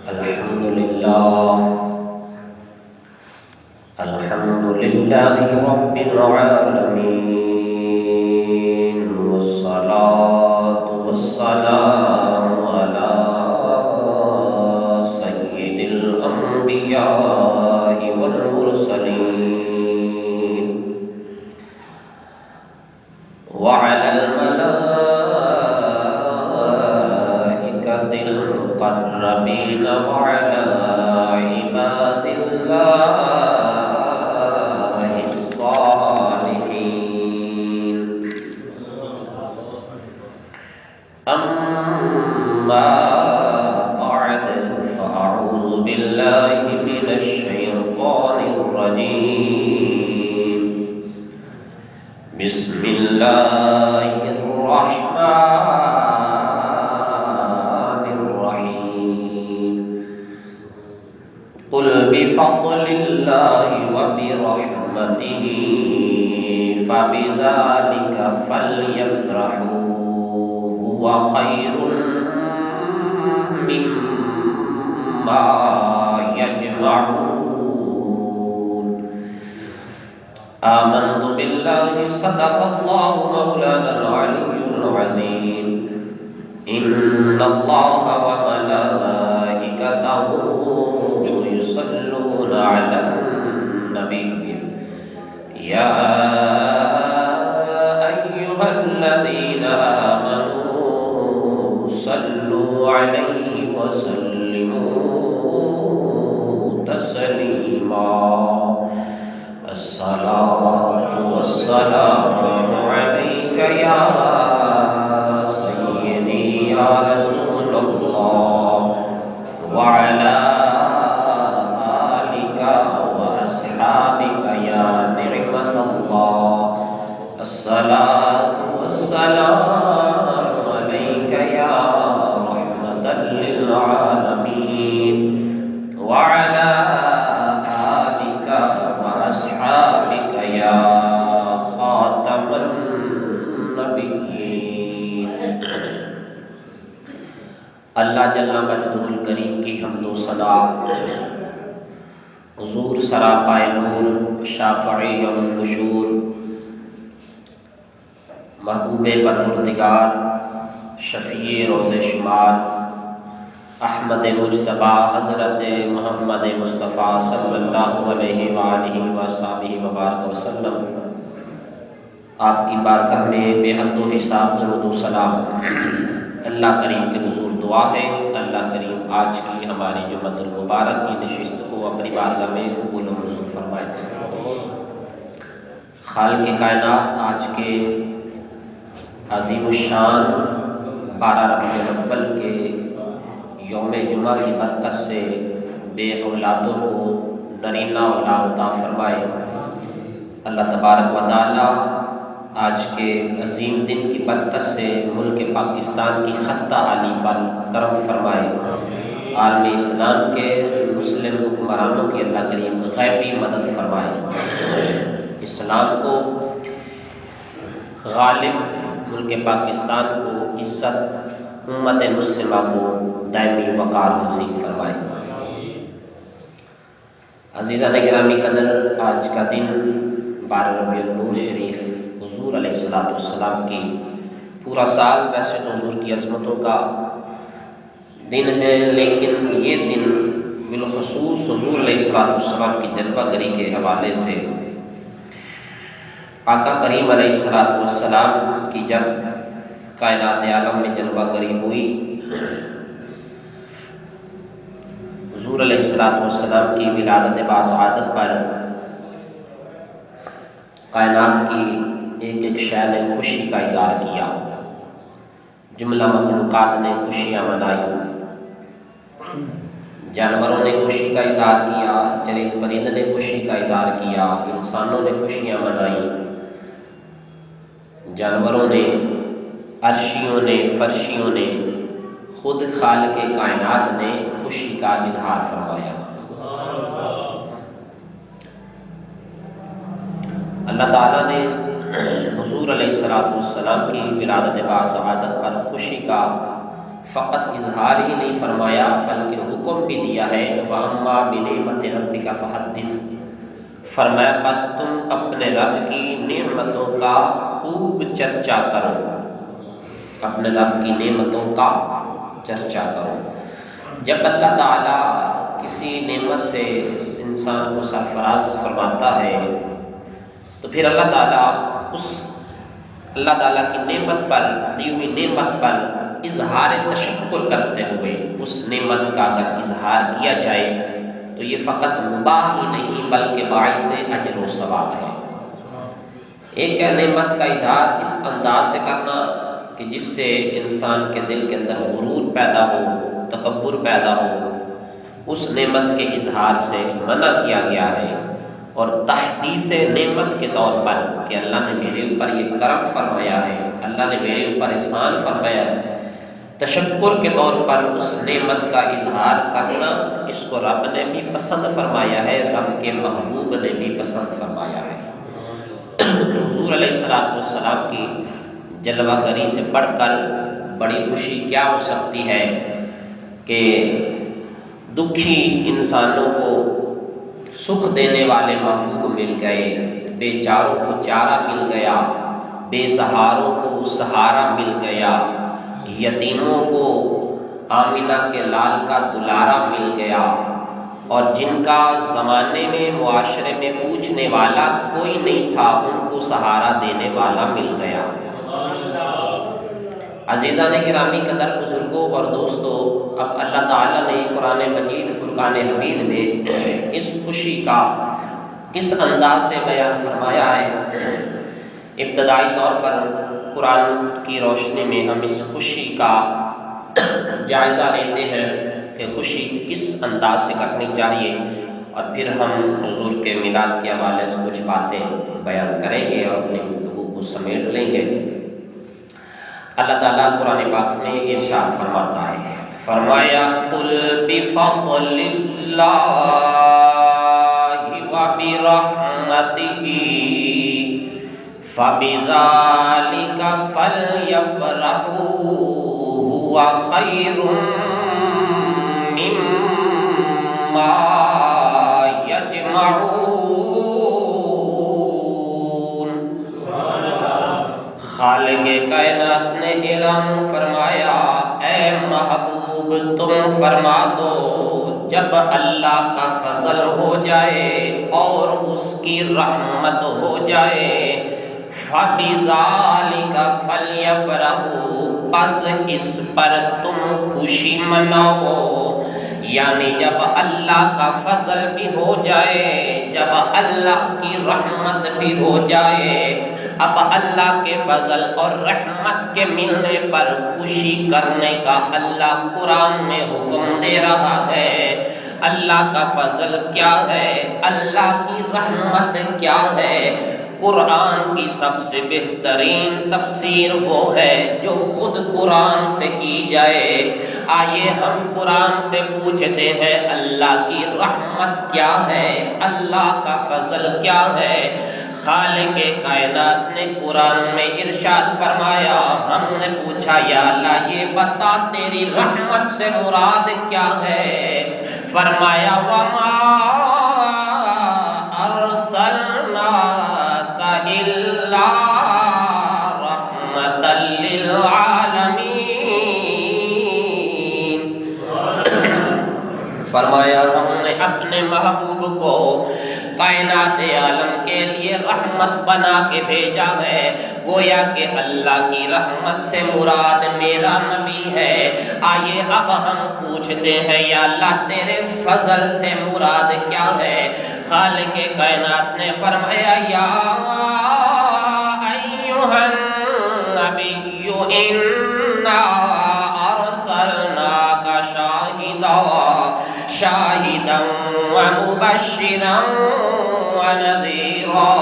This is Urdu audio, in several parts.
الحمد لله رب العالمين، والصلاة والسلام على سيد الأنبياء والمرسلين، وعلى الملائكة المقربين، وعلى عباد الله الصالحين. أما بعد، فأعوذ بالله من الشيطان الرجيم. بسم الله الرحمن الرحيم. قل بفضل الله وبرحمته فبذلك فليفرحوا هو خير مما يجمعون. آمنت بالله، صدق الله مولانا العلي العظيم. إن الله وملائكته يصلون على النبي، يا أيها الذين آمنوا صلوا عليه وسلموا تسليما. الصلاة والسلام عليك يا سيدي يا رسول الله، وعلى آلك وأصحابك يا نعمة الله. الصلاة والسلام عليك يا رحمة للعالمين، وعلى أصحابك يا خاتم النبيين. اللہ جل مجدہ الکریم کی حمد و ثنا حضور سراپائے نور، شافعی یوم النشور، محبوب پروردگار، شفیع روز شمار، احمد مجتبی حضرت محمد مصطفیٰ صلی اللہ علیہ وآلہ وصحبہ وبارک وسلم، آپ کی بارگاہ میں بے حد و حساب درود و سلام اللہ کریم کے حضور دعا ہے. اللہ کریم آج کی ہماری جمعۃ المبارک کی نشست کو اپنی بارگاہ میں قبول و منظور فرمائے. خالق کائنات آج کے عظیم الشان 12 ربیع الاول کے یوم جمعہ کی برکت سے بے اولادوں کو نرینہ اولاد عطا فرمائے. اللہ تبارک و تعالیٰ آج کے عظیم دن کی برکت سے ملک پاکستان کی خستہ حالی پر کرم فرمائے. عالم اسلام کے مسلم حکمرانوں کی اللہ کریم غیبی مدد فرمائے. اسلام کو غالب، ملک پاکستان کو عزت، امت مسلمہ کو دائمی وقار نصیب فرمائے. عزیزان گرامی قدر، آج کا دن 12 ربیع النور شریف حضور علیہ السلام کی، پورا سال ویسے تو حضور کی عظمتوں کا دن ہے، لیکن یہ دن بالخصوص حضور علیہ السلام کی جلوہ گری کے حوالے سے آقا کریم علیہ السلام کی جب کائنات عالم میں جلوہ گری ہوئی، حضور علیہ السلام کی ولادت باسعادت پر کائنات کی ایک ایک شے نے خوشی کا اظہار کیا. جملہ مخلوقات نے خوشیاں منائی، جانوروں نے خوشی کا اظہار کیا، چرند پرند نے خوشی کا اظہار کیا، انسانوں نے خوشیاں منائی. جانوروں نے، عرشیوں نے، فرشیوں نے، خود خالق کائنات نے خوشی کا اظہار فرمایا. اللہ تعالیٰ نے حضور علیہ السلام کی ولادت باسعادت پر خوشی کا فقط اظہار ہی نہیں فرمایا بلکہ حکم بھی دیا ہے وَأَمَّا بِنِعْمَةِ رَبِّكَ فَحَدِّثْ، فرمایا بس تم اپنے رب کی نعمتوں کا خوب چرچا کرو، اپنے رب کی نعمتوں کا چرچا کرو۔ جب اللہ تعالیٰ کسی نعمت سے اس انسان کو سرفراز فرماتا ہے تو پھر اللہ تعالیٰ کی نعمت پر، دی ہوئی نعمت پر اظہار تشکر کرتے ہوئے اس نعمت کا اگر اظہار کیا جائے تو یہ فقط مباح ہی نہیں بلکہ باعث اجر و ثواب ہے۔ ایک ہے نعمت کا اظہار اس انداز سے کرنا کہ جس سے انسان کے دل کے اندر غرور پیدا ہو، تکبر پیدا ہو، اس نعمت کے اظہار سے منع کیا گیا ہے۔ اور تحدیث نعمت کے طور پر کہ اللہ نے میرے اوپر یہ کرم فرمایا ہے، اللہ نے میرے اوپر احسان فرمایا ہے، تشکر کے طور پر اس نعمت کا اظہار کرنا، اس کو رب نے بھی پسند فرمایا ہے، رب کے محبوب نے بھی پسند فرمایا ہے۔ حضور علیہ السلام کی جلوہ گری سے بڑھ کر بڑی خوشی کیا ہو سکتی ہے کہ دکھی انسانوں کو سکھ دینے والے محبوب مل گئے، بے چاروں کو چارہ مل گیا، بے سہاروں کو سہارا مل گیا، یتیموں کو آمنہ کے لال کا دلارا مل گیا، اور جن کا زمانے میں معاشرے میں پوچھنے والا کوئی نہیں تھا ان کو سہارا دینے والا مل گیا۔ عزیزان گرامی قدر بزرگوں اور دوستوں، اب اللہ تعالیٰ نے قرآن مجید فرقان حمید میں اس خوشی کا کس انداز سے بیان فرمایا ہے۔ ابتدائی طور پر قرآن کی روشنی میں ہم اس خوشی کا جائزہ لیتے ہیں کہ خوشی کس انداز سے کرنی چاہیے، اور پھر ہم حضور کے میلاد کے حوالے سے کچھ باتیں بیان کریں گے اور اپنی گفتگو کو سمیٹ لیں گے۔ اللہ تعالیٰ قرآن پاک میں ارشاد فرماتا ہے، فرمایا قُلْ بِفَضْلِ اللَّهِ وَبِرَحْمَتِهِ فَبِذَلِكَ فَلْيَفْرَحُوا هُوَ خَيْرٌ مِّمَّا يَجْمَعُونَ۔ خالق کائنات نے اعلان فرمایا، اے محبوب تم فرما دو جب اللہ کا فضل ہو جائے اور اس کی رحمت ہو جائے، فَبِذَلِكَ فَلْيَفْرَحُوا، بس اس پر تم خوشی مناؤ۔ یعنی جب اللہ کا فضل بھی ہو جائے، جب اللہ کی رحمت بھی ہو جائے، اب اللہ کے فضل اور رحمت کے ملنے پر خوشی کرنے کا اللہ قرآن میں حکم دے رہا ہے۔ اللہ کا فضل کیا ہے، اللہ کی رحمت کیا ہے؟ قرآن کی سب سے بہترین تفسیر وہ ہے جو خود قرآن سے کی جائے۔ آئیے ہم قرآن سے پوچھتے ہیں اللہ کی رحمت کیا ہے، اللہ کا فضل کیا ہے؟ خالق کائنات نے قرآن میں ارشاد فرمایا، ہم نے پوچھا یا اللہ یہ بتا تیری رحمت سے مراد کیا ہے؟ فرمایا وَمَا أَرْسَلْنَاكَ إِلَّا رَحْمَةً لِّلْعَالَمِينَ۔ فرمایا ہم نے اپنے محبوب کو کائنات عالم کے لیے رحمت بنا کے بھیجا ہے۔ گویا کہ اللہ کی رحمت سے مراد میرا نبی ہے۔ آئیے اب ہم پوچھتے ہیں یا اللہ تیرے فضل سے مراد کیا ہے؟ خالق کائنات نے فرمایا یا ایھا النبی انا ارسلناک شاہدا ومبشرا ونذيرا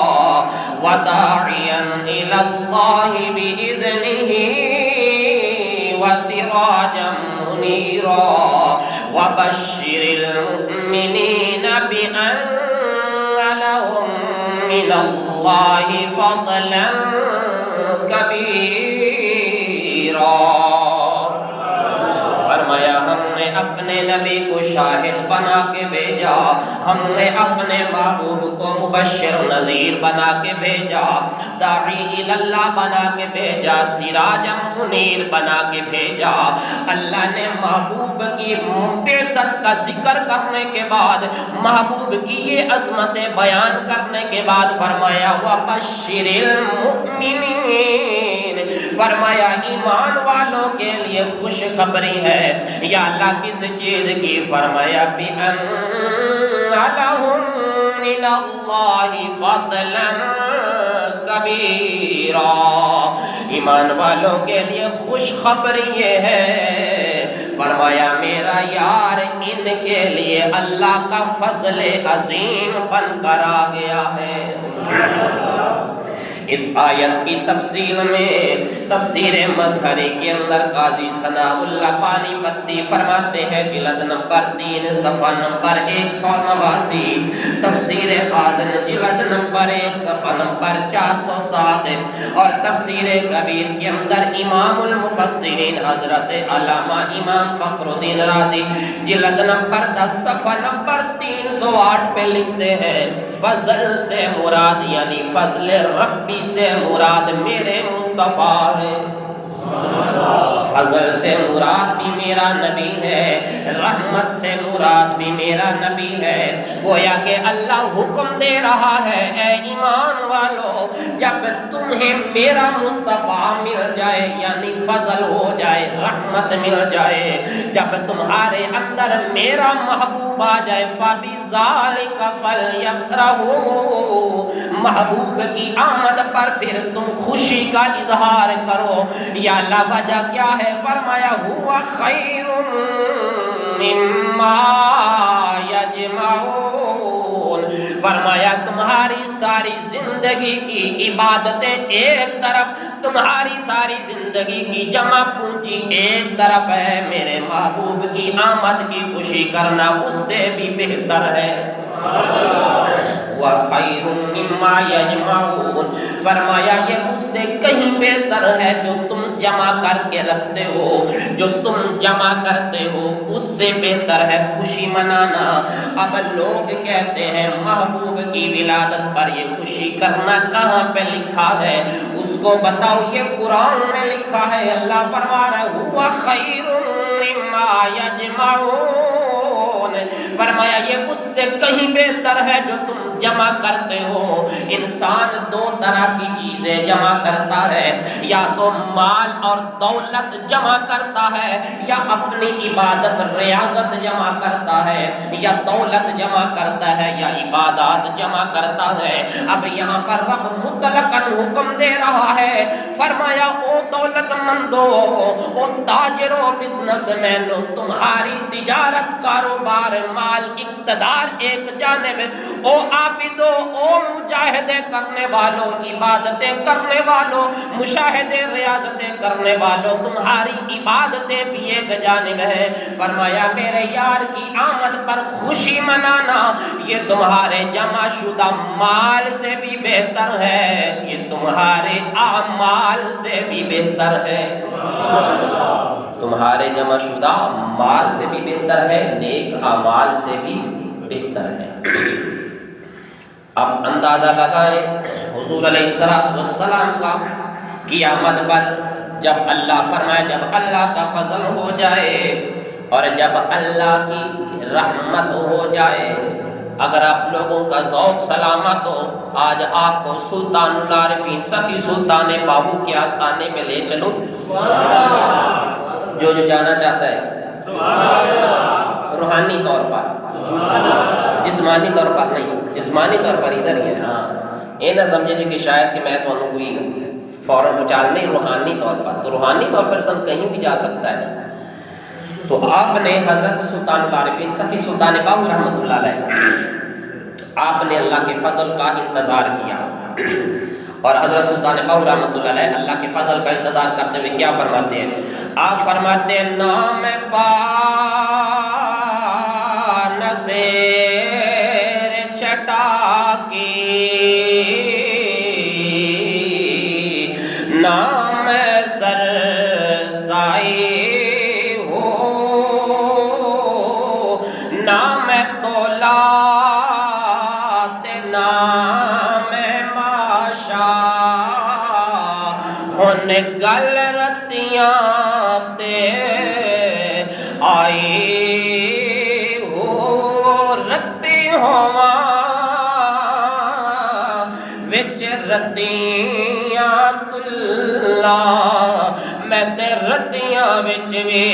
وداعيا إلى الله بإذنه وسراجا منيرا وبشر المؤمنين بأن لهم من الله فضلا كبيرا۔ اپنے نبی کو شاہد بنا کے بھیجا، ہم نے اپنے محبوب کو مبشر نذیر بنا کے بھیجا، داعی اللہ بنا کے بھیجا، سراج منیر بنا کے بھیجا۔ اللہ نے محبوب کی بعثت کا ذکر کرنے کے بعد، محبوب کی یہ عظمتیں بیان کرنے کے بعد فرمایا وَبَشِّرِ الْمُؤْمِنِينَ، فرمایا ایمان والوں کے لیے خوشخبری ہے۔ یا اللہ کس چیز کی؟ فرمایا بِأَنَّ لَهُم مِّنَ اللَّهِ فَضْلًا کبیرا، ایمان والوں کے لیے خوشخبری یہ ہے، فرمایا میرا یار ان کے لیے اللہ کا فضل عظیم بن کر آ گیا ہے۔ اس آیت کی تفصیل میں تفسیر مظہری کے اندر قاضی ثناء اللہ پانی پتی فرماتے ہیں، جلد نمبر 3 صفحہ نمبر 189، تفسیر خازن جلد نمبر 1 صفحہ نمبر 407، اور تفسیر کبیر کے اندر امام المفسرین حضرت علامہ امام فخر الدین رازی جلد نمبر 10 صفحہ نمبر 308 پہ لکھتے ہیں، فضل سے مراد یعنی فضل ربی سے مراد میرے مصطفیٰ ہے، فضل سے مراد بھی میرا نبی ہے، رحمت سے مراد بھی میرا نبی ہے۔ گویا کہ اللہ حکم دے رہا ہے، اے ایمان والو، جب تمہیں میرا مصطفیٰ مل جائے یعنی فضل ہو جائے، رحمت مل جائے، جب تمہارے اندر میرا محبوب آ جائے، فَبِذَالِكَ فَلْيَفْرَحُوا، محبوب کی آمد پر پھر تم خوشی کا اظہار کرو۔ یا اللہ وجہ کیا ہے؟ فرمایا ہوا خیر مما یجمعون، فرمایا تمہاری ساری زندگی کی عبادتیں ایک طرف، تمہاری ساری زندگی کی جمع پونجی ایک طرف ہے، میرے محبوب کی آمد کی خوشی کرنا اس سے بھی بہتر ہے۔ وَخَيْرٌ مِّمَّا يَجْمَعُونَ، فرمایا یہ اس سے کہیں بہتر ہے جو تم جمع کر کے رکھتے ہو، جو تم جمع کرتے ہو اس سے بہتر ہے خوشی منانا۔ اب لوگ کہتے ہیں محبوب کی ولادت پر یہ خوشی کرنا کہاں پہ لکھا ہے؟ اس کو بتاؤ، یہ قرآن میں لکھا ہے۔ اللہ فرما رہا ہے ہوا خیر مما یجمعون، فرمایا یہ اس سے کہیں بہتر ہے جو تم جمع کرتے ہو۔ انسان دو طرح کی چیزیں جمع کرتا ہے، یا تو مال اور دولت جمع کرتا ہے، یا اپنی عبادت ریاضت جمع کرتا ہے، یا دولت جمع کرتا ہے یا عبادات جمع کرتا ہے۔ اب یہاں پر رب مطلقاً حکم دے رہا ہے، فرمایا او دولت مندو، او تاجرو، بزنس مینو، تمہاری تجارت، کاروبار، مال، اقتدار ایک جانب، او عابدو، او مجاہدے کرنے والوں، عبادتیں کرنے والوں، مشاہدے ریاضتیں کرنے والوں، تمہاری عبادتیں بھی ایک جانب ہے۔ فرمایا میرے یار کی آمد پر خوشی منانا یہ تمہارے جمع شدہ مال سے بھی بہتر ہے، یہ تمہارے اعمال سے بھی بہتر ہے، تمہارے جمع شدہ مال سے بھی بہتر ہے، نیک اعمال سے بھی بہتر ہے۔ اب اندازہ لگائیں حضور علیہ السلام کا قیامت پر جب اللہ فرمایا جب اللہ کا فضل ہو جائے اور جب اللہ کی رحمت ہو جائے، اگر آپ لوگوں کا ذوق سلامت ہو، آج آپ کو سلطان العارفین سخی سلطان بابو کے آستانے میں لے چلو، جو جانا چاہتا ہے روحانی طور پر، جسمانی طور پر نہیں، جسمانی طور پر ادھر ہی ہے۔ ہاں یہ نہ سمجھے جی کہ شاید کہ میں تو کوئی فوراً اچال نہیں، روحانی طور پر، تو روحانی طور پر انسان کہیں بھی جا سکتا ہے۔ تو آپ نے حضرت سلطان العارفین سخی سلطان بابو رحمۃ اللہ علیہ، آپ نے اللہ کے فضل کا انتظار کیا، اور حضرت سلطان بابو رحمۃ اللہ علیہ اللہ کے فضل کا انتظار کرتے ہوئے کیا فرماتے ہیں؟ آپ فرماتے ہیں نام نام سر سائی ہو، گل رتیاں تے آئی ہو رتی ہوا وچ رتیاں تلا میں تے رتیاں وچ بھی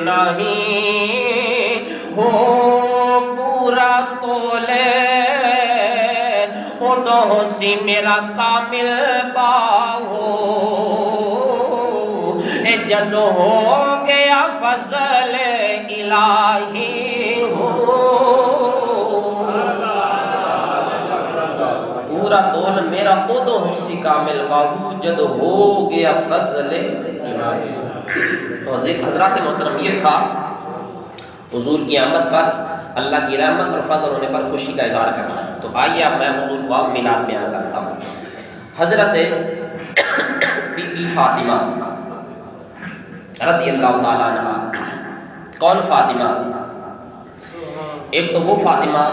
نہیں ہو پورا تولے ادوں سی میرا کامل باہو اے جدوں ہو گیا فضل الہی ہو پورا تول میرا ادوں سی کامل باہو جدوں ہو گیا فضل الہی۔ تو حضرات محترم یہ تھا حضور کی آمد پر اللہ کی رحمت اور فضل ہونے پر خوشی کا اظہار کرنا ہے۔ تو آئیے اب میں حضور کو میلاد بیان کرتا ہوں۔ حضرت بی بی فاطمہ رضی اللہ تعالیٰ عنہ، کون فاطمہ؟ ایک تو وہ فاطمہ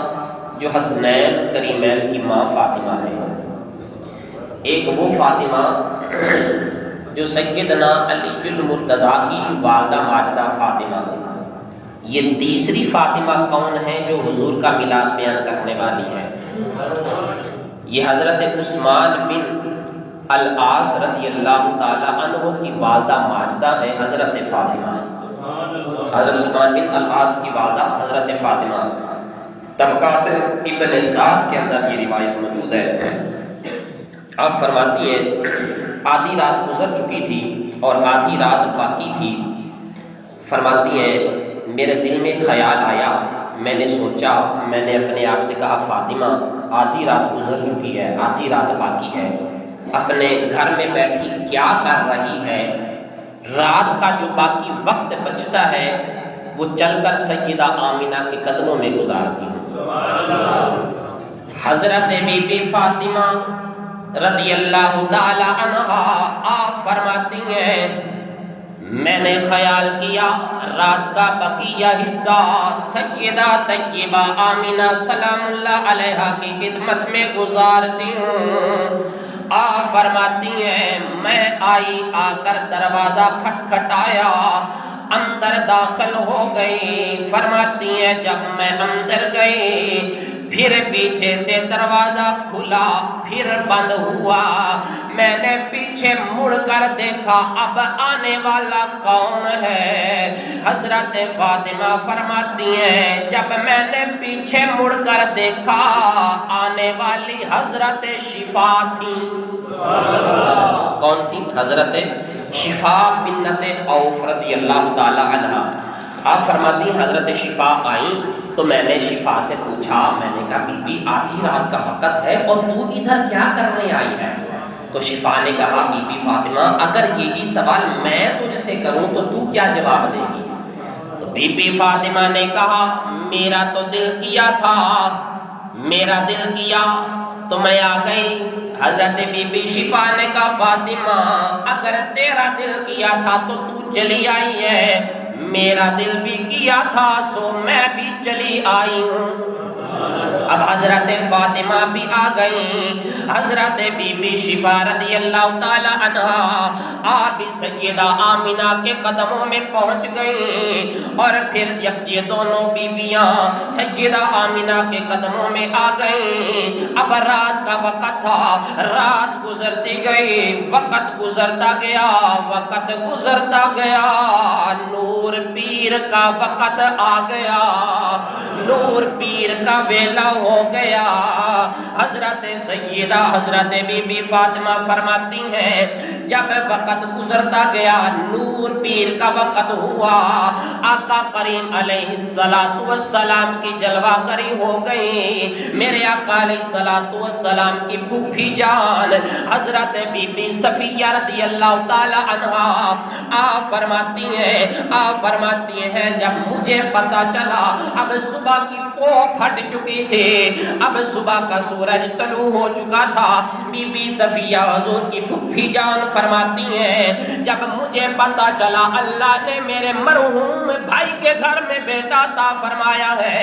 جو حسنین کریمین کی ماں فاطمہ ہے، ایک وہ فاطمہ جو سیدنا علی المرتضیٰ کی والدہ ماجدہ فاطمہ ہے۔ یہ تیسری فاطمہ کون ہے جو حضور کا میلاد بیان کرنے والی ہے؟ یہ حضرت عثمان بن العاص رضی اللہ تعالیٰ عنہ کی والدہ ماجدہ ہے حضرت فاطمہ۔ حضرت عثمان بن العاص کی والدہ حضرت فاطمہ۔ طبقات ابن سعد کے اندر یہ روایت موجود ہے۔ آپ فرماتی ہیں آدھی رات گزر چکی تھی اور آدھی رات باقی تھی۔ فرماتی ہیں میرے دل میں خیال آیا، میں نے سوچا، میں نے اپنے آپ سے کہا فاطمہ آدھی رات گزر چکی ہے، آدھی رات باقی ہے، اپنے گھر میں بیٹھی کیا کر رہی ہے؟ رات کا جو باقی وقت بچتا ہے وہ چل کر سیدہ آمینہ کے قدموں میں گزارتی ہوں۔ حضرت بی بی فاطمہ رضی اللہ تعالی عنہا آپ فرماتی ہیں میں نے خیال کیا رات کا بقیہ حصہ سیدہ طیبہ آمینہ سلام اللہ علیہا کی خدمت میں گزارتی ہوں۔ آپ فرماتی ہیں میں آئی، آ کر دروازہ کھٹکھٹایا، اندر داخل ہو گئی۔ فرماتی ہیں جب میں اندر گئی پھر پیچھے سے دروازہ کھلا پھر بند ہوا، میں نے پیچھے مڑ کر دیکھا اب آنے والا کون ہے؟ حضرت فاطمہ فرماتی ہیں جب میں نے پیچھے مڑ کر دیکھا آنے والی حضرت شفا تھی۔ کون تھی؟ حضرت شفا بنت عوف رضی اللہ تعالی عنہ۔ آپ فرماتی ہیں حضرت شفا آئیں تو میں نے شفا سے پوچھا، میں نے کہا بی بی آدھی رات کا وقت ہے اور تو ادھر کیا کرنے آئی ہے؟ تو شفا نے کہا بی بی فاطمہ اگر یہی سوال میں تجھ سے کروں تو تو کیا جواب دے گی؟ تو بی بی فاطمہ نے کہا میرا تو دل کیا تھا، میرا دل کیا تو میں آ گئی۔ حضرت بی بی شفا نے کہا فاطمہ اگر تیرا دل کیا تھا تو تو چلی آئی ہے، میرا دل بھی کیا تھا سو میں بھی چلی آئی ہوں۔ اب حضرت فاطمہ بھی آ گئیں، حضرت بی بی شفا رضی اللہ تعالی عنہ آپ بھی سیدہ آمینہ کے قدموں میں پہنچ گئیں اور پھر یہ دونوں بیویاں سیدہ آمینہ کے قدموں میں آ گئیں۔ اب رات کا وقت تھا، رات گزرتی گئی، وقت گزرتا گیا، وقت گزرتا گیا، نور پیر کا وقت آ گیا، نور پیر کا ویلا ہو گیا۔ حضرت سیدہ حضرت بی بی فاطمہ فرماتی ہیں جب وقت گزرتا گیا نور پیر کا وقت ہوا، آقا کریم علیہ السلام کی جلوہ گری ہو گئی۔ میرے آقا علیہ السلام کی پھوپھی جان حضرت بی بی صفیہ رضی اللہ تعالی عنہا آپ فرماتی ہیں جب مجھے پتا چلا اب صبح کی کو پھٹ چکی تھی، اب صبح کا سورج طلوع ہو چکا تھا۔ بی بی صفیہ حضور کی پھوپھی جان فرماتی ہیں جب مجھے پتا چلا اللہ نے میرے مرحوم بھائی کے گھر میں بیٹا عطا فرمایا ہے،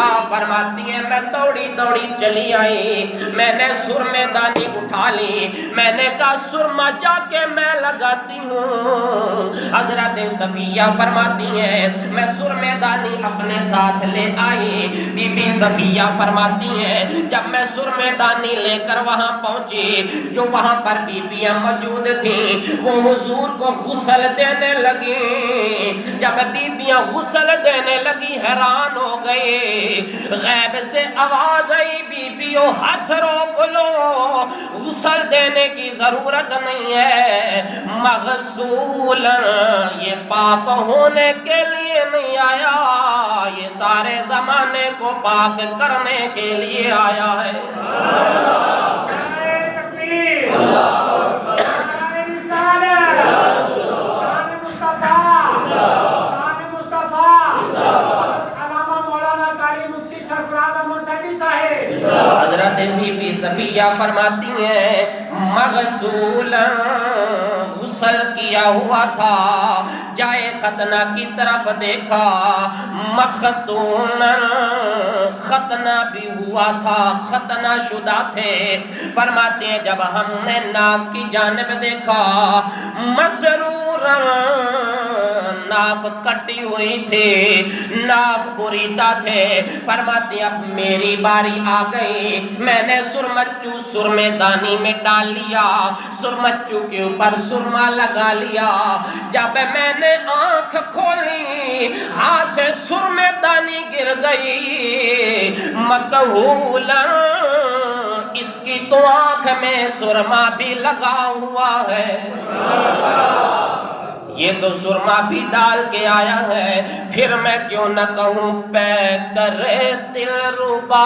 آپ فرماتی ہیں میں دوڑی دوڑی چلی آئی، میں نے سرمے دانی اٹھا لی، میں نے کہا سرما جا کے میں لگاتی ہوں۔ حضرت صفیہ فرماتی ہیں میں سرمے دانی اپنے ساتھ لے آئی۔ بی بی صفیہ فرماتی ہیں جب میں سرمے دانی لے کر وہاں پہنچی، جو وہاں پر بیبیاں موجود تھیں وہ حضور کو غسل دینے لگی۔ جب بیبیاں غسل دینے لگی حیران ہو گئی، غیب سے آواز آئی بیبیوں ہاتھ روک لو، غسل دینے کی ضرورت نہیں ہے، مغسول یہ پاک ہونے کے لیے نہیں آیا، یہ سارے زمانے کو پاک کرنے کے لیے آیا ہے۔ حضرت بی بی صفیہ فرماتی ہیں مغسولا غسل کیا ہوا تھا، جائے ختنہ کی طرف دیکھا، مختونا ختنہ بھی ہوا تھا، ختنہ شدہ تھے۔ فرماتے ہیں جب ہم نے ناک کی جانب دیکھا، مسرورا ناک کٹی ہوئی تھی، ناک بریدہ تھے۔ فرماتے ہیں اب میری باری آ گئی، میں نے سرمچو سرمے دانی میں ڈال لیا، سرمچو کے اوپر سرما لگا لیا۔ جب میں نے آنکھ کھولی ہاتھ سے سرمے دانی گر گئی، مکہولا اس کی تو آنکھ میں سرما بھی لگا ہوا ہے، یہ تو سرما بھی ڈال کے آیا ہے، پھر میں کیوں نہ کہوں پے کرے دلربا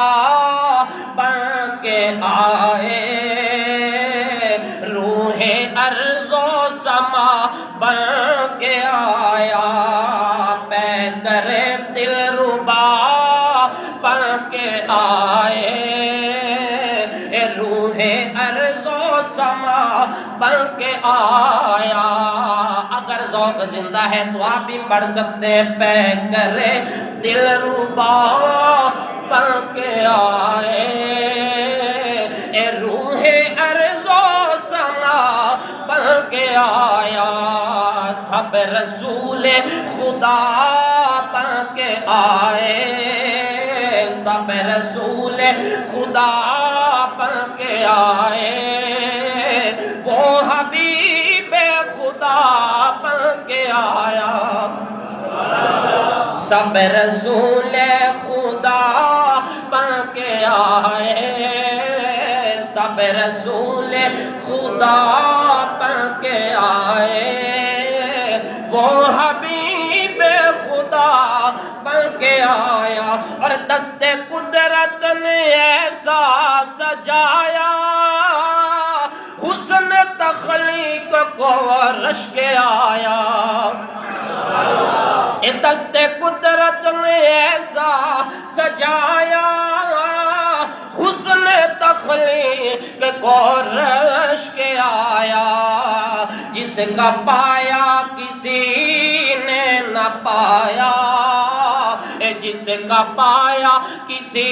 بن کے آئے، روح ارض و سما بن کے آیا، پے کرے دلربا بن کے آئے، روح ارض و سما بن کے آیا۔ اگر ذوق زندہ ہے تو آپ بھی پڑھ سکتے ہیں پے کرے دلربا بن کے آئے، اے روح ارض و سما بن کے آیا، سب رسول خدا بن کے آئے، سب رسول خدا بن کے آئے، وہ حبیب خدا بن کے آیا، سب رسول خدا بن کے آئے، سب رسول خدا بن کے آئے، وہ حبیب خدا بن کے آیا، اور دست قدرت نے ایسا سجایا، حسن تخلیق کو رش کے آیا، دست قدرت نے ایسا سجایا، حسن تخلیق کو رش کے آیا، جس کا پایا کسی نے نہ پایا، جس کا پایا کسی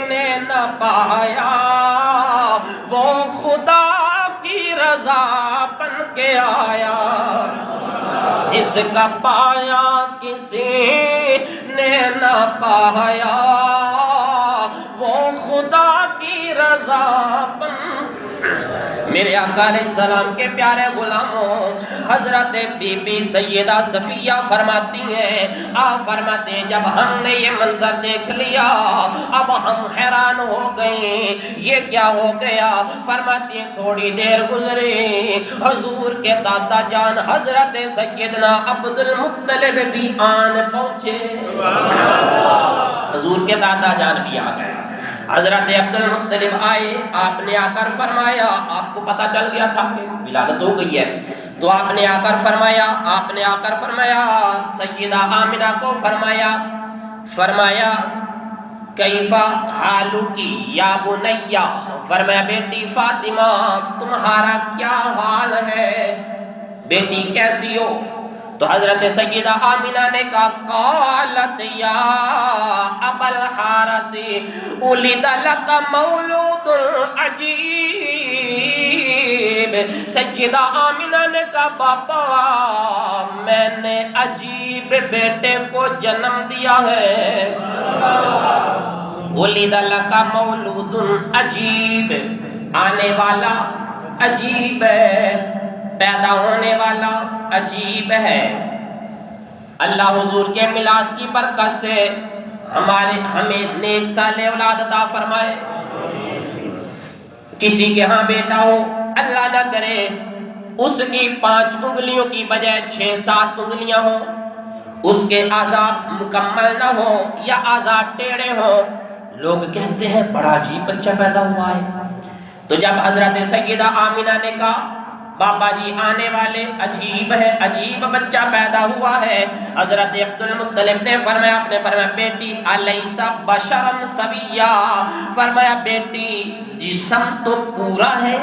نے نہ پایا، وہ خدا کی رضا بن کے آیا، جس کا پایا کسی نے نہ پایا، وہ خدا کی رضا بن۔ میرے آقا علیہ السلام کے پیارے غلاموں، حضرت بی بی سیدہ صفیہ فرماتی ہیں، آپ فرماتے ہیں جب ہم نے یہ منظر دیکھ لیا اب ہم حیران ہو گئے، یہ کیا ہو گیا؟ فرماتی ہیں تھوڑی دیر گزری، حضور کے دادا جان حضرت سیدنا عبد المطلب بھی آن پہنچے، حضور کے دادا جان بھی آ گئے، حضرت عبد المطلب آئے، آپ نے آ کر فرمایا، آپ کو پتا چل گیا تھا کہ ولادت ہو گئی ہے، تو آپ نے آ کر فرمایا سیدہ آمنہ کو فرمایا کیفا حالو کی یا بنیا، فرمایا بیٹی فاطمہ تمہارا کیا حال ہے، بیٹی کیسی ہو؟ تو حضرت سیدہ آمینہ نے کہا قالت یا ابا الحارث ولد لک مولود عجیب، سیدہ آمینہ نے کہا بابا میں نے عجیب بیٹے کو جنم دیا ہے، ولد لک مولود عجیب، آنے والا عجیب ہے، پیدا ہونے والا عجیب ہے۔ اللہ حضور کے میلاد کی برکت سے ہمیں نیک صالح اولاد عطا فرمائے۔ کسی کے ہاں بیٹا ہو، اللہ نہ کرے اس کی 5 انگلیوں کی بجائے 6-7 انگلیاں ہوں، اس کے اعضاء مکمل نہ ہو یا اعضاء ٹیڑھے ہوں، لوگ کہتے ہیں بڑا عجیب بچہ پیدا ہوا ہے۔ تو جب حضرت سیدہ آمینہ نے کہا بابا جی آنے والے عجیب ہے، عجیب بچہ پیدا ہوا ہے، حضرت عبد المطلب نے فرمایا بیٹی الیس بشرا سویا، فرمایا بیٹی جسم تو پورا ہے،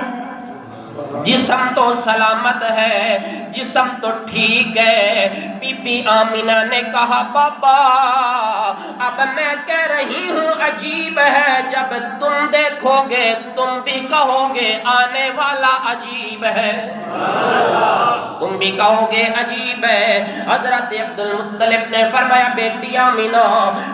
جسم تو سلامت ہے، جسم تو ٹھیک ہے۔ بی بی آمینہ نے کہا بابا اب میں کہہ رہی ہوں عجیب ہے، جب تم دیکھو گے تم بھی کہو گے آنے والا عجیب ہے، تم بھی کہو گے عجیب ہے۔ حضرت عبد المطلب نے فرمایا بیٹی آمینہ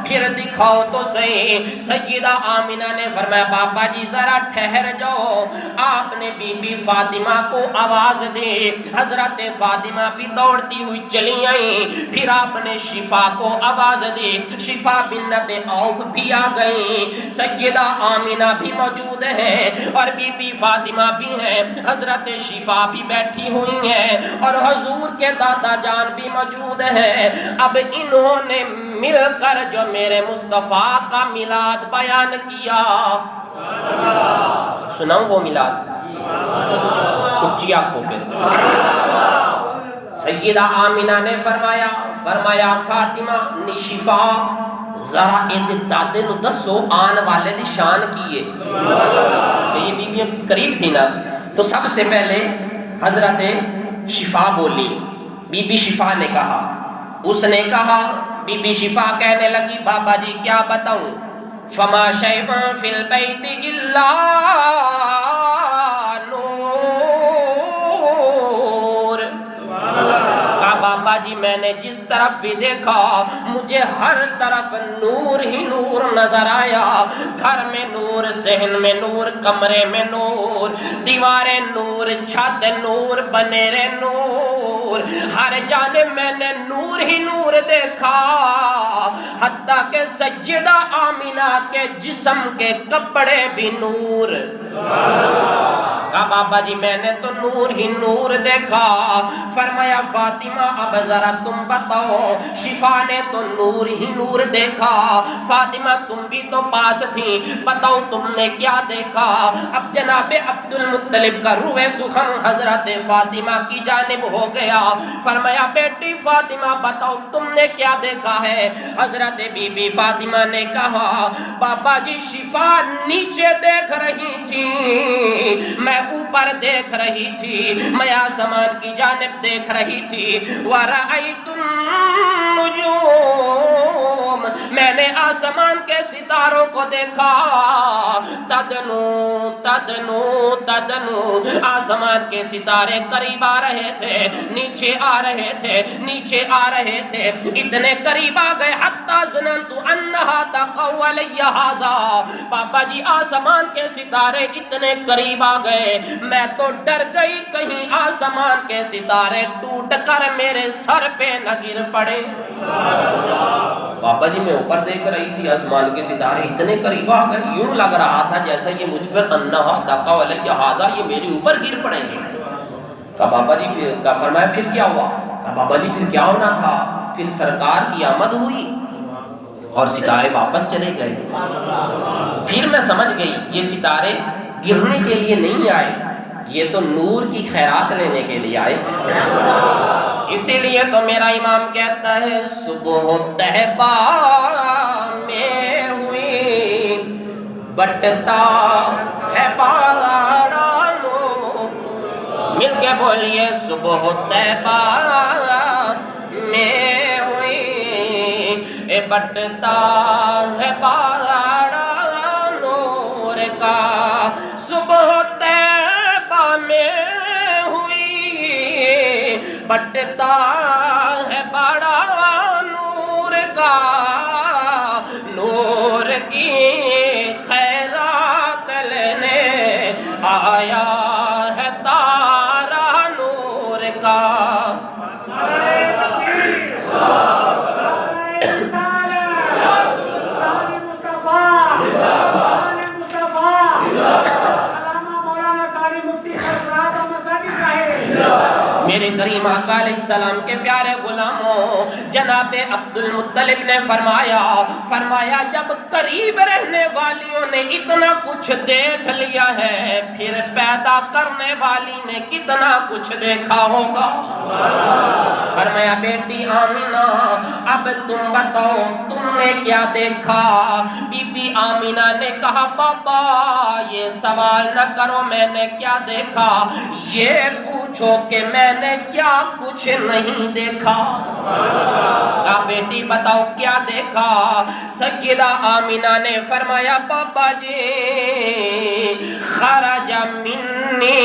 پھر دکھاؤ تو صحیح۔ سیدہ آمینہ نے فرمایا بابا جی ذرا ٹھہر جاؤ۔ آپ نے بی بی فاطمہ کو آواز دی، حضرت فاطمہ بھی دوڑتی ہوئی چلی آئیں، پھر آپ نے شفا کو آواز دی، شفا بنت عوف بھی آ گئیں، سیدہ آمینہ بھی موجود ہیں اور بی بی فاطمہ بھی ہیں، حضرت شفا بھی بیٹھی ہوئی ہیں اور حضور کے دادا جان بھی موجود ہیں۔ اب انہوں نے مل کر جو میرے مصطفیٰ کا میلاد بیان کیا، سناؤں وہ میلاد؟ اٹھیے آنکھوں پہ۔ سیدہ آمینہ نے فرمایا فاطمہ نشفا ذرا ایک دادے نو دسو آن والے دی شان کیے، یہ بیویاں قریب تھی نا، تو سب سے پہلے حضرت شفا بولی، بی بی شفا نے کہا، اس نے کہا بی بی شفا کہنے لگی بابا جی کیا بتاؤں، فما شیء فی البیت الا بابا جی میں نے جس طرف بھی دیکھا مجھے ہر طرف نور ہی نور نظر آیا، گھر میں نور، صحن میں نور، کمرے میں نور، دیواریں نور، چھت نور، بنیرے نور، ہر جانب میں نے نور ہی نور دیکھا، حتیٰ کہ سیدہ آمینہ کے جسم کے کپڑے بھی نور۔ کہا بابا جی میں نے تو نور ہی نور دیکھا۔ فرمایا فاطمہ اب ذرا تم بتاؤ، شفا نے تو نور ہی نور دیکھا، فاطمہ تم بھی تو پاس تھی، بتاؤ تم نے کیا دیکھا؟ اب جناب عبد المطلب کا روح سخن حضرت فاطمہ کی جانب ہو گیا، فرمایا بیٹی فاطمہ بتاؤ تم نے کیا دیکھا ہے؟ حضرت بی بی فاطمہ نے کہا بابا جی شفا نیچے دیکھ رہی تھی، میں اوپر دیکھ رہی تھی، میں آسمان کی جانب دیکھ رہی تھی، وَرَأَيْتُ النُّجُومَ میں نے آسمان کے ستاروں کو دیکھا، تدنو تدنو تدنو آسمان کے ستارے قریب آ رہے تھے، نیچے آ رہے تھے، نیچے آ رہے تھے، اتنے قریب آ گئے حتی ظننت انہا تقع علی ھذا، بابا جی آسمان کے ستارے اتنے قریب آ گئے میں تو ڈر گئی کہیں آسمان کے ستارے ٹوٹ کر میرے سر پہ نہ گر پڑے۔ بابا جی میں اوپر دیکھ رہی تھی، آسمان کے ستارے اتنے قریب آ گئے، یوں لگ رہا تھا جیسا یہ مجھ پر انہا تقع علی ھذا یہ میرے اوپر گر پڑیں گے۔ کہا بابا جی کا فرمایا پھر کیا ہوا؟ کہا بابا جی پھر کیا ہونا تھا؟ پھر سرکار کی آمد ہوئی اور ستارے واپس چلے گئے۔ پھر میں سمجھ گئی یہ ستارے گرنے کے لیے نہیں آئے، یہ تو نور کی خیرات لینے کے لیے آئے۔ اسی لیے تو میرا امام کہتا ہے صبح طیبہ میں ہوئی بٹتا ہے پہاڑا نو، مل کے بولیے صبح طیبہ میں ہوئی، بٹتا ہے پہاڑا نور کا، صبح طیبہ میں ہوئی، بٹتا ہے بڑا نور کا، نور کی خیرات لینے آیا ہے تارا نور کا۔ میرے کریم آقا علیہ السلام کے پیارے غلاموں، جناب عبد المطلب نے فرمایا جب قریب رہنے والیوں نے اتنا کچھ دیکھ لیا ہے، پھر پیدا کرنے والی نے کتنا کچھ دیکھا ہوگا۔ فرمایا بیٹی آمینہ اب تم بتاؤ تم نے کیا دیکھا؟ بی بی آمینہ نے کہا بابا یہ سوال نہ کرو میں نے کیا دیکھا، یہ پوچھو کہ میں نے کیا کچھ نہیں دیکھا۔ کہا بیٹی بتاؤ کیا دیکھا؟ سیدہ آمینہ نے فرمایا بابا جی خرج منی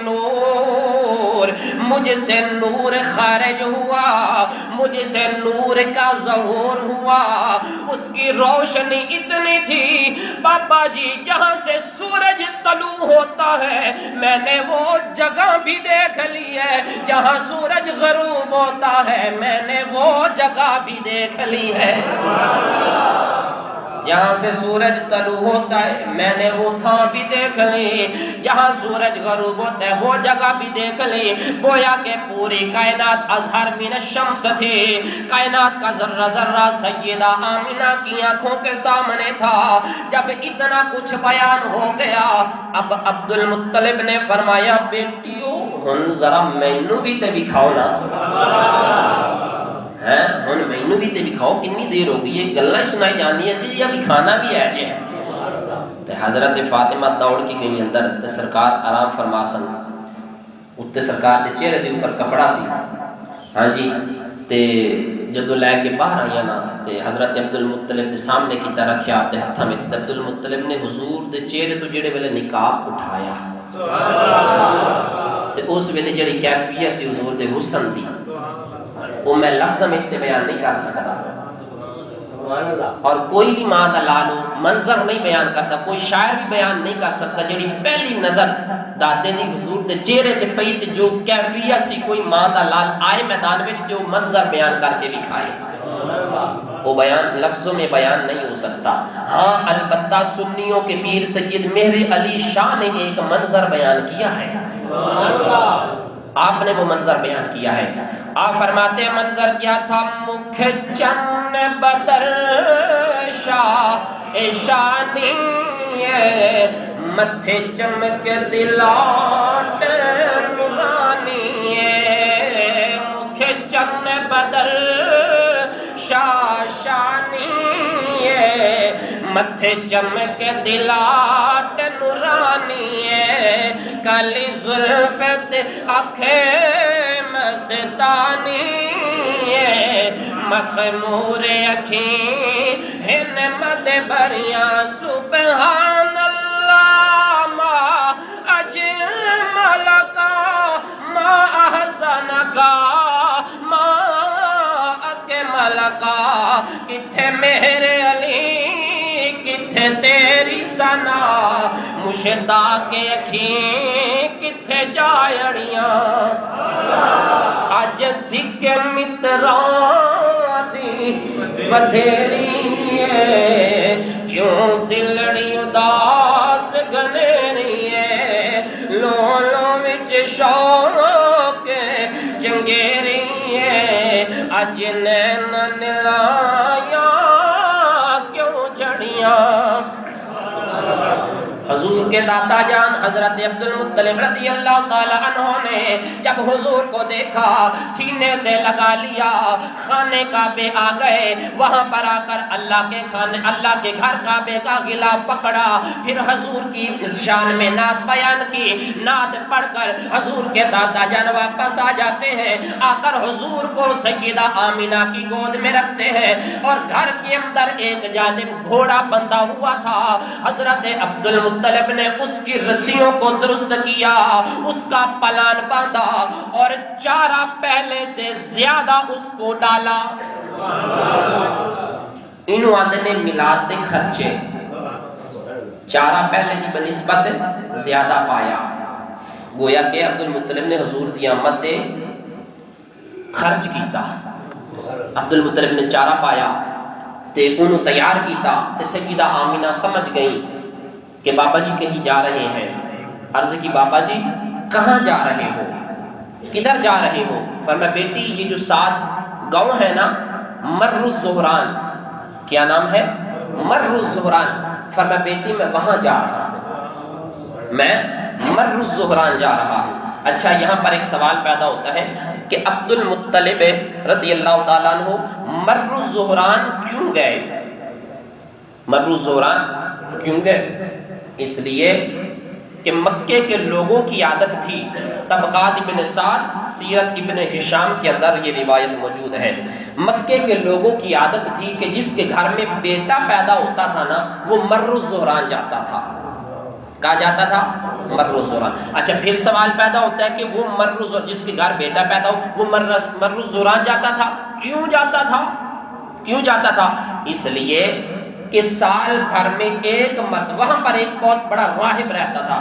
نور، مجھ سے نور خارج ہوا، مجھ سے نور کا ظہور ہوا، اس کی روشنی اتنی تھی بابا جی جہاں سے سورج طلوع ہوتا ہے میں نے وہ جگہ بھی دیکھ لی ہے، جہاں سورج غروب ہوتا ہے میں نے وہ جگہ بھی دیکھ لی ہے، جہاں سے سورج طلوع ہوتا ہے میں نے وہ تھاں بھی دیکھ لی، جہاں سورج غروب ہوتا ہے وہ جگہ بھی دیکھ لی۔ گویا کہ پوری کائنات اظہر من الشمس تھی، کائنات کا ذرہ ذرہ سیدہ آمینہ کی آنکھوں کے سامنے تھا۔ جب اتنا کچھ بیان ہو گیا اب عبد المطلب نے فرمایا بیٹیو ہن ذرا مینوں بھی تے دکھاؤ نا، ہن مینوں بھی تے دکھاؤ، کنی دیر ہو گئی یہ گلاں سنائی جانی ہے جی ابھی کھانا بھی ہے جی۔ حضرت فاطمہ دوڑ کی گئی اندر تے سرکار آرام فرما سن، اتنے سرکار دے چہرے دے اوپر کپڑا سی، ہاں جی تے جدو لے کے باہر آیا نا تے حضرت عبد المطلب دے سامنے کی طرح رکھیا تے ہتھاں میں، عبد المطلب نے حضور دے چہرے تو جڑے ویلے نقاب اٹھایا تے اس ویلے جڑی کیفیت سی حضور دے حسن دی وہ میں لفظ میں اس بیان نہیں کر سکتا، اور کوئی بھی ماں دا لالو منظر نہیں بیان کرتا، کوئی شاعر بھی بیان نہیں کر سکتا، جڑی پہلی نظر دادے دی حضور دے چہرے تے پئی تے جو کیفیت سی کوئی ماں دا لال آئے میدان وچ جو منظر بیان کر کے دکھائے وہ بیان لفظوں میں بیان نہیں ہو سکتا۔ ہاں البتہ سنیوں کے پیر سید مہر علی شاہ نے ایک منظر بیان کیا ہے، آپ نے وہ منظر بیان کیا ہے۔ آپ فرماتے ہیں منظر کیا تھا؟ مکھ چن بدر شاہ شانی متھے چمک دلاٹ نورانی، مکھ چن بدر شاہ شانی متھے چمک دلاٹ نورانی، کالی زلفت آنکھیں مستانی، مخمور اکھیں ہن مد بریاں سبحان اللہ ما اجمل کا ما احسن کا ما اکمل کا، کتھے میرے علی کتھے تیری ثنا، مشتاق اکھیں کتھے جائڑیاں، اج سکھ متراں دی بدھیری ہے، کیوں دلڑی اداس گنیری ہے، لولوں وچ شوق چنگیری ہے، اج نین نلایاں کیوں جڑیاں۔ حضور کے کے دادا جان حضرت عبد المطلب رضی اللہ تعالی عنہ نے جب حضور کو دیکھا سینے سے لگا لیا، خانے کعبے آ گئے، وہاں پر آ کر اللہ کے گھر کعبے کا غلاف پکڑا، پھر حضور کی شان میں نعت بیان کی، نعت پڑھ کر حضور کے دادا جان واپس آ جاتے ہیں، آ کر حضور کو سیدہ آمینہ کی گود میں رکھتے ہیں، اور گھر کے اندر ایک جانب گھوڑا بندھا ہوا تھا، حضرت عبد المطلب نے اس کی رسیوں کو درست کیا، اس کا پلان باندھا اور چارہ پہلے سے زیادہ اس کو ڈالا۔ انہوں آدھنے میلاد دے خرچے چارہ پہلے کی بنسبت زیادہ پایا، گویا کہ عبد المطلب نے حضور دی آمد دے خرچ کیتا، عبد المطلب نے چارہ پایا تے انہوں تیار کیتا تے سیدہ آمینہ سمجھ گئی کہ بابا جی کہیں جا رہے ہیں۔ عرض کی بابا جی کہاں جا رہے ہو، کدھر جا رہے ہو؟ فرمایا بیٹی یہ جو 7 گاؤں ہے نا، مر الزہران، کیا نام ہے؟ مر الزہران۔ فرمایا بیٹی میں وہاں جا رہا ہوں، میں مر الزہران جا رہا ہوں۔ اچھا یہاں پر ایک سوال پیدا ہوتا ہے کہ عبد المطلب رضی اللہ تعالیٰ عنہ مر الزہران کیوں گئے؟ مر الزہران کیوں گئے؟ اس لیے کہ مکے کے لوگوں کی عادت تھی، طبقات ابن سعد سیرت ابن ہشام کے اندر یہ روایت موجود ہے، مکے کے لوگوں کی عادت تھی کہ جس کے گھر میں بیٹا پیدا ہوتا تھا نا وہ مر الزہران جاتا تھا۔ کہا جاتا تھا مر الزہران۔ اچھا پھر سوال پیدا ہوتا ہے کہ وہ جس کے گھر بیٹا پیدا ہو وہ مر الزہران جاتا تھا، کیوں جاتا تھا؟ کیوں جاتا تھا؟ اس لیے کہ سال بھر میں ایک مرتبہ وہاں پر ایک بہت بڑا راہب رہتا تھا،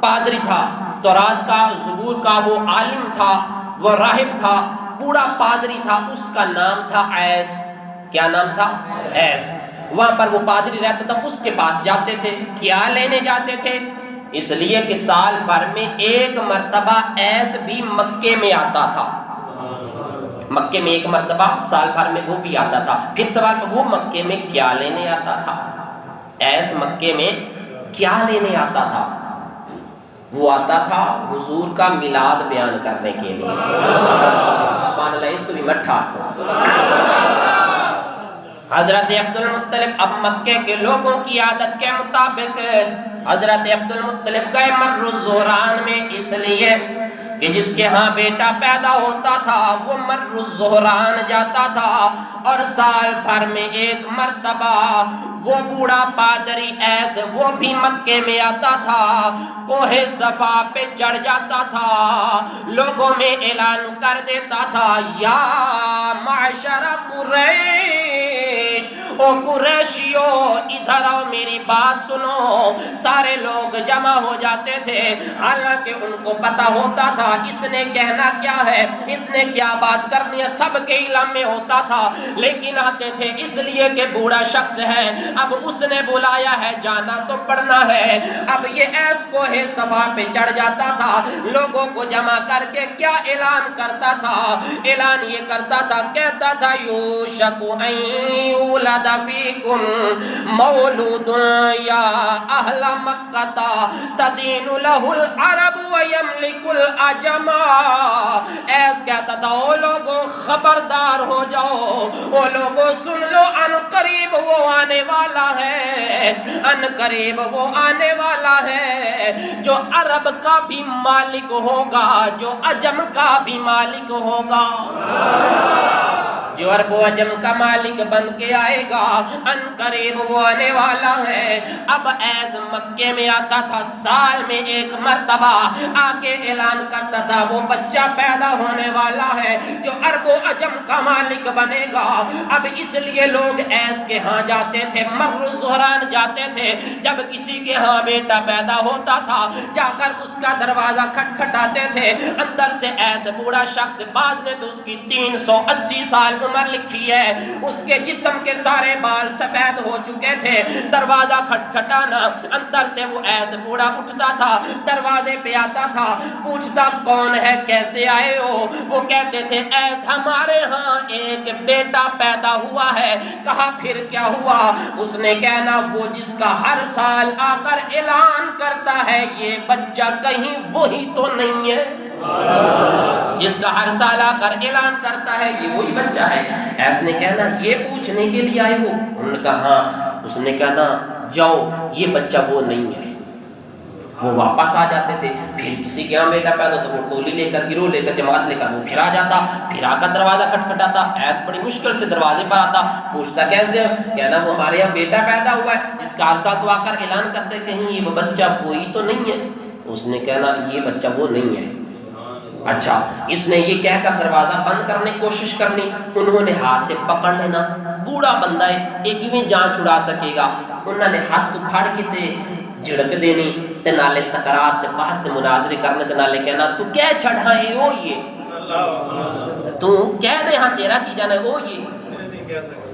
پادری تھا، تورات کا زبور کا وہ عالم تھا، وہ راہب تھا، بوڑھا پادری تھا، اس کا نام تھا ایس۔ کیا نام تھا؟ ایس۔ وہاں پر وہ پادری رہتا تھا، اس کے پاس جاتے تھے، کیا لینے جاتے تھے؟ اس لیے کہ سال بھر میں ایک مرتبہ ایس بھی مکے میں آتا تھا، مکے میں ایک مرتبہ سال بھر میں وہ بھی آتا تھا۔ پھر سوال کہ وہ مکے میں کیا لینے آتا تھا؟ ایس مکے میں کیا لینے آتا تھا؟ وہ آتا تھا حضور کا میلاد بیان کرنے کے لیے۔ سبحان اللہ، اس کو بھی مٹھا حضرت عبد المطلب اب مکے کے لوگوں کی عادت کے مطابق حضرت عبد المطلب گئے مر الزہران میں، اس لیے کہ جس کے ہاں بیٹا پیدا ہوتا تھا وہ مر الزہران جاتا تھا، اور سال بھر میں ایک مرتبہ وہ بوڑھا پادری ایس وہ بھی مکے میں آتا تھا، کوہ صفا پہ چڑھ جاتا تھا، لوگوں میں اعلان کر دیتا تھا یا معشر قریش، او قریشیو ادھر آؤ میری بات سنو۔ سارے لوگ جمع ہو جاتے تھے، حالانکہ ان کو پتا ہوتا تھا اس نے کہنا کیا ہے، اس نے کیا بات کرنی ہے، سب کے علم میں ہوتا تھا، لیکن آتے تھے اس لیے کہ بوڑھا شخص ہے، اب اس نے بلایا ہے جانا تو پڑنا ہے۔ اب یہ ایس کوہ صفا پہ چڑھ جاتا تھا، لوگوں کو جمع کر کے کیا اعلان کرتا تھا؟ اعلان یہ کرتا تھا، کہتا تھا یوشک ان یولد فیکم مولود یا اہل مکہ تدین لہ العرب ویملک العجم۔ ایس کہتا تھا او لوگوں خبردار ہو جاؤ، او لوگوں سن لو، ان قریب وہ آنے والا ہے، ان قریب وہ آنے والا ہے جو عرب کا بھی مالک ہوگا، جو عجم کا بھی مالک ہوگا، جو عرب و عجم کا مالک بن کے آئے گا، ان قریب وہ آنے والا ہے۔ اب ایس مکے میں آتا تھا، سال میں ایک مرتبہ آ کے اعلان کرتا تھا وہ بچہ پیدا ہونے والا ہے جو عرب و عجم کا مالک بنے گا۔ اب اس لیے لوگ ایس کے ہاں جاتے تھے، مر الزہران جاتے تھے، جب کسی کے ہاں بیٹا پیدا ہوتا تھا جا کر اس کا دروازہ کھٹکھٹاتے تھے، اندر سے ایس بوڑھا شخص، بعد نے تو اس کی 380 سال عمر لکھی ہے، اس کے جسم کے سارے بال سفید ہو چکے تھے، دروازہ کھٹکھٹانا، اندر سے وہ ایس بوڑھا اٹھتا تھا، دروازے پہ آتا تھا، پوچھتا کون ہے، کیسے آئے ہو؟ وہ کہتے تھے ایس ہمارے ہاں ہاں ایک بیٹا پیدا ہوا ہے۔ کہا پھر کیا ہوا؟ اس نے کہنا وہ جس کا ہر سال آ کر اعلان کرتا ہے یہ بچہ کہیں وہی تو نہیں ہے؟ جس کا ہر سال آ کر اعلان کرتا ہے یہ وہی بچہ ہے۔ ایس نے کہنا یہ پوچھنے کے لیے آئے ہو؟ انہوں نے کہا ہاں۔ اس نے کہنا جاؤ یہ بچہ وہ نہیں ہے۔ وہ واپس آ جاتے تھے، پھر کسی کے یہاں بیٹا پیدا تو وہ ٹولی لے کر، گروہ لے کر، جماعت لے کر وہ پھر آ جاتا، پھر آ کر دروازہ کھٹکھٹاتا۔ ایس بڑی مشکل سے دروازے پر آتا، پوچھتا کیسے؟ کہنا وہ ہمارے یہاں بیٹا پیدا ہوا ہے جس کا عرصہ تو آ کر اعلان کرتے کہیں یہ وہ بچہ وہی تو نہیں ہے؟ اس نے کہنا یہ بچہ وہ نہیں ہے۔ اچھا، اس نے یہ کہہ کر دروازہ بند کرنے کی کوشش کرنی، انہوں نے ہاتھ سے پکڑ لینا، بوڑھا بندہ ہے ایک میں جان چھڑا سکے گا، انہوں نے ہاتھ اکھاڑ کے تے جھڑک دینی تے نالے تکرار تے بحث تے مناظرے کرنے تے نالے کہنا تو کہہ چھڑا ہے او یہ، تو کہہ دے ہاں تیرا کی جانا ہے او یہ۔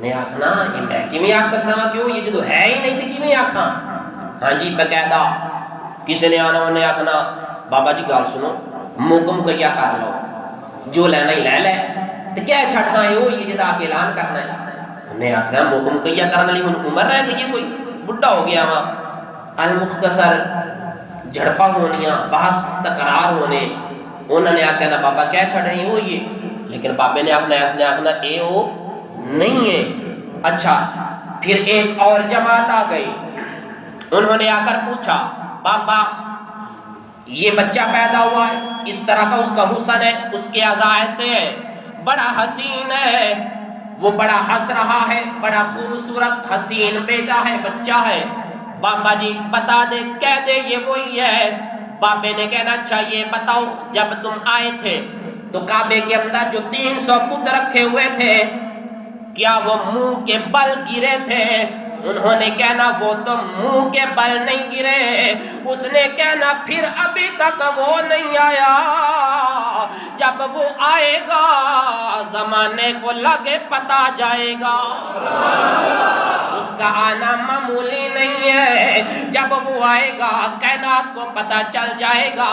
نے آکھنا یہ میں کیویں آکھ سکتا ہوں کہ او یہ جدو ہے ہی نہیں تے کیویں آکھاں؟ ہاں جی باقاعدہ کسی نے آنا انہیں آکھنا بابا جی گال سنو موکم کو کیا کر لو جو لینا ہی لے لے تو کیا چھڑنا ہے وہ یہ جدا کے اعلان کرنا ہے۔ انہیں آخر موکم کو کیا کرنا لی عمر رہ گئی کوئی بڑھا ہو گیا وہاں، المختصر جھڑپا ہونیاں بحث تقرار ہونے، انہوں نے آخر بابا کیا چھڑ رہی وہ یہ، لیکن بابے نے آخنا ایس نے آخنا اے وہ نہیں ہے۔ اچھا پھر ایک اور جماعت آ گئی، انہوں نے آ کر پوچھا بابا یہ بچہ پیدا ہوا ہے اس طرح کا اس کا حسن ہے، اس کے اعضاء ایسے ہیں، بڑا حسین ہے، وہ بڑا ہنس رہا ہے، بڑا خوبصورت حسین بیٹا ہے بچہ ہے، بابا جی بتا دے کہہ دے یہ وہی ہے۔ بابے نے کہنا اچھا یہ بتاؤ جب تم آئے تھے تو کعبے کے اندر جو 300 بت رکھے ہوئے تھے کیا وہ منہ کے بل گرے تھے؟ انہوں نے کہنا وہ تو منہ کے بل نہیں گرے۔ اس نے کہنا پھر ابھی تک وہ نہیں آیا، جب وہ آئے گا زمانے کو لگے پتا جائے گا، اس کا آنا معمولی نہیں ہے، جب وہ آئے گا کائنات کو پتا چل جائے گا۔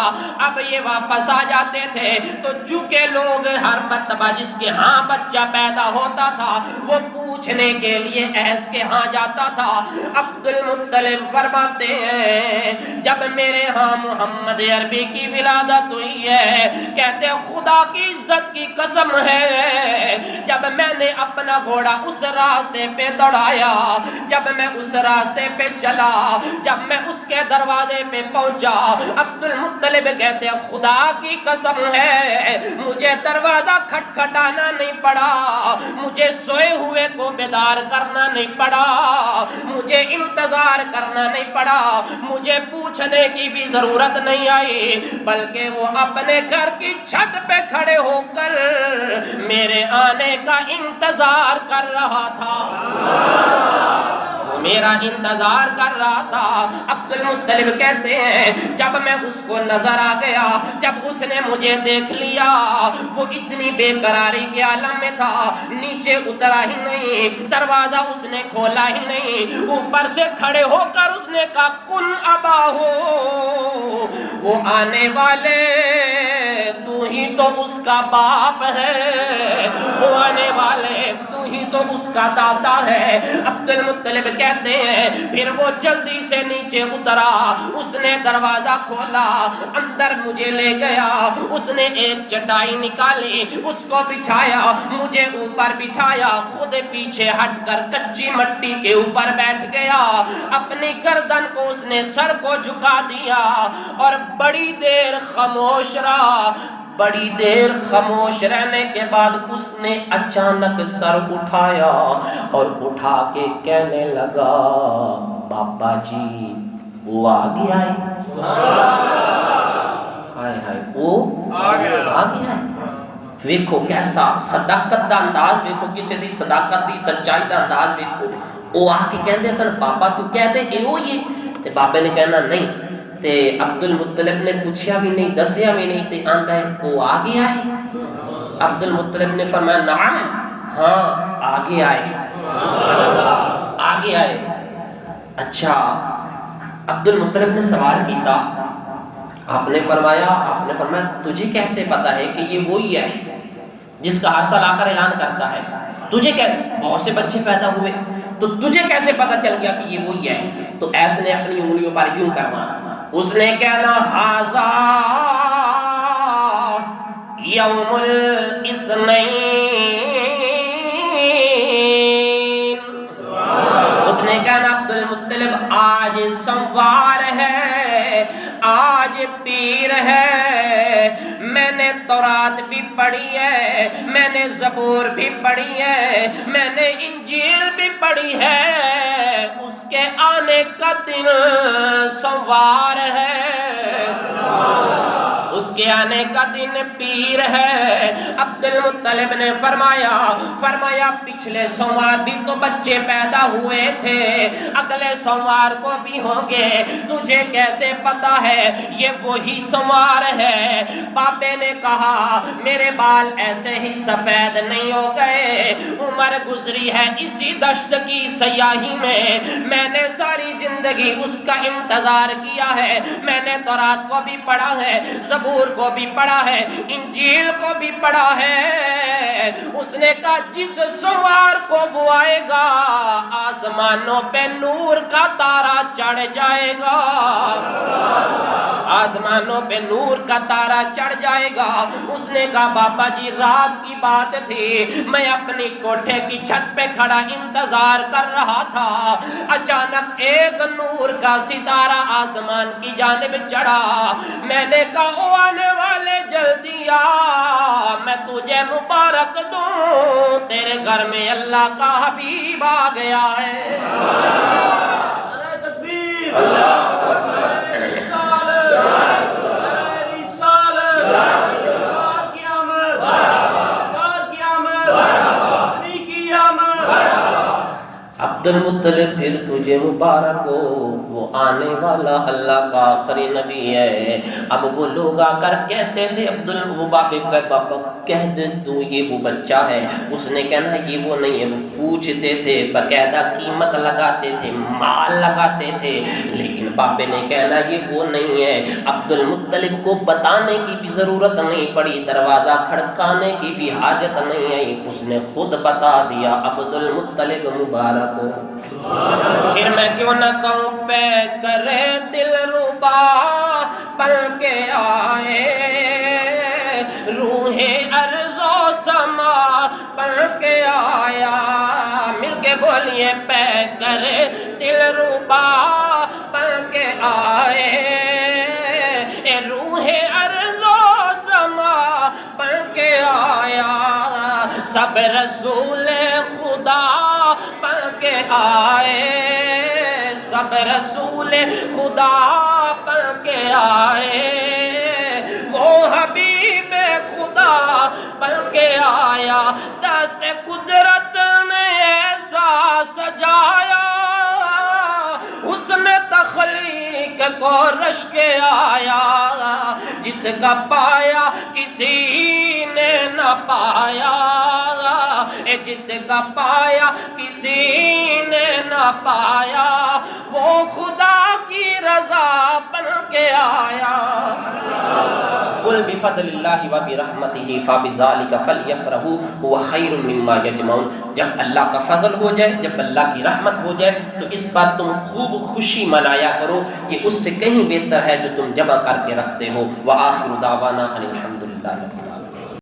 اب یہ واپس آ جاتے تھے تو چونکہ لوگ ہر مرتبہ جس کے ہاں بچہ پیدا ہوتا تھا وہ پوچھنے کے لیے ایس کے ہاں جاتا تھا۔ عبد المطلب فرماتے ہیں جب میرے ہاں محمد عربی کی ولادت ہوئی ہے کہتے خدا کی عزت کی قسم ہے جب میں نے اپنا گھوڑا اس راستے پہ دوڑایا، جب میں اس راستے پہ چلا، جب میں اس کے دروازے پہ پہنچا، عبد المطلب کہتے خدا کی قسم ہے مجھے دروازہ کھٹکھٹانا نہیں پڑا، مجھے سوئے ہوئے کو بیدار کرنا نہیں پڑا، مجھے انتظار کرنا نہیں پڑا، مجھے پوچھنے کی بھی ضرورت نہیں آئی، بلکہ وہ اپنے گھر کی چھت پہ کھڑے ہو کر میرے آنے کا انتظار کر رہا تھا، میرا انتظار کر رہا تھا۔ عبد المطلب کہتے ہیں جب میں اس کو نظر آ گیا، جب اس نے مجھے دیکھ لیا، وہ اتنی بے قراری کے عالم میں تھا، نیچے اترا ہی نہیں، دروازہ اس نے کھولا ہی نہیں، اوپر سے کھڑے ہو کر اس نے کہا کن ابا ہو، وہ آنے والے تو ہی تو اس کا باپ ہے، وہ آنے والے تو ہی تو اس کا دادا ہے۔ عبد المطلب کہتے ہیں پھر وہ جلدی سے نیچے اترا، اس نے دروازہ کھولا، اندر مجھے لے گیا، اس نے ایک چٹائی نکالی، اس کو بچھایا، مجھے اوپر بٹھایا، خود پیچھے ہٹ کر کچی مٹی کے اوپر بیٹھ گیا، اپنی گردن کو اس نے سر کو جھکا دیا اور بڑی دیر خاموش رہا۔ بڑی دیر خاموش رہنے کے بعد اس نے اچانک سر اٹھایا اور اٹھا کے کہنے لگا بابا جی وہ آ گیا ہے، ہائے ہائے وہ آ گیا ہے۔ ویکھو کیسا صداقت دا انداز، ویکھو کسی دی صداقت دی سچائی دا انداز، ویکھو وہ آ کے کہندے سن بابا تو کہہ دے اے او یہ، تے بابے نے کہنا نہیں، تے عبد المطلب نے پوچھا بھی نہیں دسیا بھی نہیں، تے آندا ہے وہ آ گیا ہے۔ عبد المطلب نے فرمایا نعم ہاں آگے آئے، آگے آئے۔ اچھا عبد المطلب نے سوال کیتا، آپ نے فرمایا تجھے کیسے پتا ہے کہ یہ وہی ہے؟ جس کا ہر سال آ کر اعلان کرتا ہے تجھے کیسے بہت سے بچے پیدا ہوئے تو تجھے کیسے پتا چل گیا کہ یہ وہی ہے؟ تو ایس نے اپنی انگلیوں پر یوں کرنا، اس نے کہنا ہاذا یوم الاثنین، اس نے کہنا عبد المطلب آج سوار ہے، آج پیر ہے، میں نے تورات بھی پڑھی ہے، میں نے زبور بھی پڑھی ہے، میں نے انجیل بھی پڑھی ہے، اس کے آنے کا دن سوار ہے، اس کے آنے کا دن پیر ہے۔ عبد المطلب نے فرمایا پچھلے سوموار بھی تو بچے پیدا ہوئے تھے، اگلے سوموار کو بھی ہوں گے، تجھے کیسے پتا ہے یہ وہی سوموار ہے؟ باپے نے کہا میرے بال ایسے ہی سفید نہیں ہو گئے، عمر گزری ہے اسی دشت کی سیاہی میں نے ساری زندگی اس کا انتظار کیا ہے، میں نے تورات کو بھی پڑھا ہے، زبور کو بھی پڑھا ہے، انجیل کو بھی پڑھا ہے۔ اس نے کہا جس سوار کو وہ آئے گا آسمانوں پہ نور کا تارا چڑھ جائے گا، آسمانوں پہ نور کا تارا چڑھ جائے گا۔ اس نے کہا بابا جی رات کی بات تھی، میں اپنی کوٹھے کی چھت پہ کھڑا انتظار کر رہا تھا، اچانک ایک نور کا ستارہ آسمان کی جانب چڑھا، میں نے کہا او آنے والے جلدی آ، میں تجھے مبارک دوں، تیرے گھر میں اللہ کا حبیب آ گیا ہے۔ نعرہ تکبیر، اللہ اکبر، عبد المطلب پھر تجھے مبارک ہو، وہ آنے والا اللہ کا آخری نبی ہے۔ اب وہ لوگ آ کر کہتے تھے باپا کہہ دے تو یہ وہ بچہ ہے، اس نے کہنا یہ وہ نہیں ہے، وہ پوچھتے تھے باقاعدہ قیمت لگاتے تھے، مال لگاتے تھے، لیکن باپے نے کہنا یہ وہ نہیں ہے۔ عبد المطلب کو بتانے کی بھی ضرورت نہیں پڑی، دروازہ کھڑکانے کی بھی حاجت نہیں آئی، اس نے خود بتا دیا عبد المطلب مبارک ہو۔ پھر میں کیوں نہ کہوں پہ کرے دل ربا پل کے آئے، روح ارض و سما پل کے آیا، مل کے بولیے پہ کرے دل ربا پل کے آئے، روح ارض و سما پل کے آیا، سب رسول خدا پل کے آئے، سب رسول خدا پل کے آئے، وہ حبیب خدا پل کے آیا، دست قدرت نے ایسا سجایا، اس نے تخلیق کو رش کے آیا، جس کا پایا کسی نے نہ پایا، جس کا پایا کسی نے نہ پایا، وہ خدا کی رضا بن کے آیا۔ قل بفضل اللہ وبرحمتہ فبذلک فلیفرحوا هو خیر مما یجمعون، جب اللہ کا فضل ہو جائے، جب اللہ کی رحمت ہو جائے تو اس بات تم خوب خوشی منایا کرو، یہ اس سے کہیں بہتر ہے جو تم جمع کر کے رکھتے ہو۔ وآخر دعوانا ان الحمد للہ۔